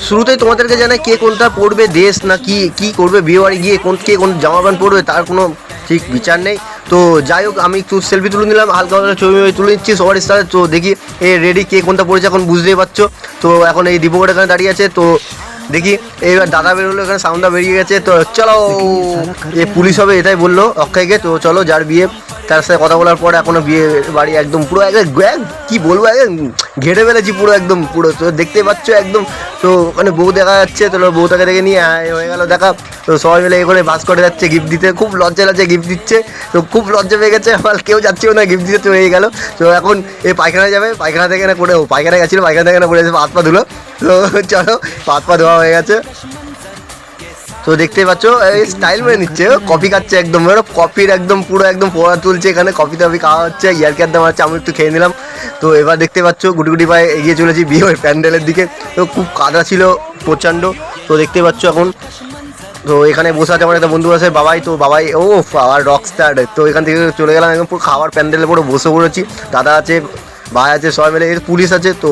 শুরুতেই তোমাদেরকে জানাই কে কোনটা পড়বে, দেশ না কি করবে, বিয়ে বাড়ি গিয়ে কে কোন জামা প্যান্ট পরবে তার কোনো ঠিক বিচার নেই। তো যাই হোক, আমি একটু সেলফি তুলে নিলাম, হালকা হালকা ছবি তুলে নিচ্ছি সবার সাথে। তো দেখি এ রেডি কে কোনটা পড়েছে এখন বুঝতেই পারছো। তো এখন এই দীপকের এখানে দাঁড়িয়ে আছে, তো দেখি এইবার দাদা বেরোলো, এখানে সাউন্ডটা বেরিয়ে গেছে। তো চলো, এ পুলিশ হবে এটাই বললো অক্ষয়কে। তো চলো, যার বিয়ে তার সাথে কথা বলার পর এখনো বিয়ে বাড়ি একদম পুরো কি বলবো, একদম ঘেটে ফেলেছি পুরো, একদম পুরো। তো দেখতে পাচ্ছ একদম। তো ওখানে বউ দেখা যাচ্ছে, তো বউটাকে দেখে নিয়ে হয়ে গেল দেখা। তো সবাই মিলে এখানে বাস করে যাচ্ছে গিফট দিতে, খুব লজ্জা লাগছে গিফট দিচ্ছে। তো খুব লজ্জা পেয়ে গেছে আমার, কেউ যাচ্ছেও না গিফট দিতে, তো হয়ে গেল। তো এখন এই পায়খানা যাবে, পায়খানা থেকে না করে পায়খানা গেছিলো, পায়খানা থেকে না করে হাত পা ধুলো। তো চলো, হাত পা ধোয়া হয়ে গেছে। তো দেখতে পাচ্ছ এই স্টাইল মেরে নিচ্ছে, কফি খাচ্ছে একদম, কফির একদম পুরো একদম ফোয়া তুলছে, এখানে কফি টফি খাওয়া হচ্ছে, ইয়ারকি আড্ডা মারছে, আমি একটু খেয়ে নিলাম। তো এবার দেখতে পাচ্ছ গুটি পায়ে এগিয়ে চলেছি বিয়ে ওই প্যান্ডেলের দিকে। তো খুব কাদা ছিল প্রচণ্ড। তো দেখতে পাচ্ছ এখন, তো এখানে বসে আছে আমার একটা বন্ধু আছে বাবাই। তো বাবাই ও আবার রক স্টার। তো এখান থেকে চলে গেলাম একদম পুরো খাবার প্যান্ডেলে পুরো বসে পড়েছি, দাদা আছে, ভাই আছে, সবাই মিলে। পুলিশ আছে, তো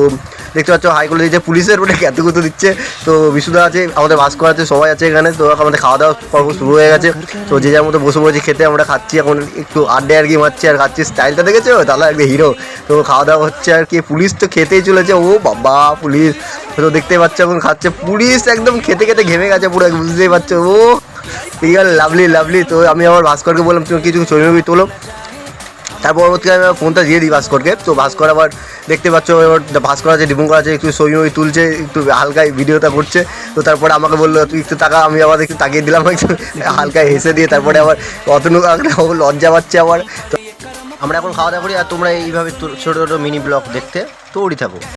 দেখতে পাচ্ছ হাই করে দিচ্ছে, পুলিশের মানে ক্যাতুকুতো দিচ্ছে। তো বিশুদা আছে, আমাদের ভাস্কর আছে, সবাই আছে এখানে। তো আমাদের খাওয়া দাওয়া পর্ব শুরু হয়ে গেছে। তো যে যার মতো বসে পড়েছি খেতে, আমরা খাচ্ছি এখন, একটু আড্ডে আর কি মারছি আর খাচ্ছি। স্টাইলটা দেখেছো, দাদা একদম হিরো। তো খাওয়া দাওয়া হচ্ছে আর কি, পুলিশ তো খেতেই চলেছে, ও বাবা পুলিশ। তো দেখতে পাচ্ছ এখন খাচ্ছে পুলিশ, একদম খেতে খেতে ঘেমে গেছে পুরো, বুঝতেই পারছো। ও ঠিক আছে, লাভলি লাভলি। তো আমি আমার ভাস্করকে বললাম তুমি কিছু ছবি তোলো। তার পরবর্তীকালে আমি ফোনটা দিয়ে দিই ভাস্করকে। তো ভাস্কর আবার দেখতে পাচ্ছ, এবার ভাস্কর আছে, ডিপঙ্কর আছে, একটু ছবি তুলছে, একটু হালকায় ভিডিওটা করছে। তো তারপরে আমাকে বললো তুই একটু টাকা, আমি আবার একটু তাকিয়ে দিলাম, একটু হালকায় হেসে দিয়ে তারপরে আবার অতনু লজ্জা পাচ্ছে আবার। তো আমরা এখন খাওয়া দাওয়া করি, আর তোমরা এইভাবে ছোটো ছোটো মিনি ব্লগ দেখতে তৈরি থাকো।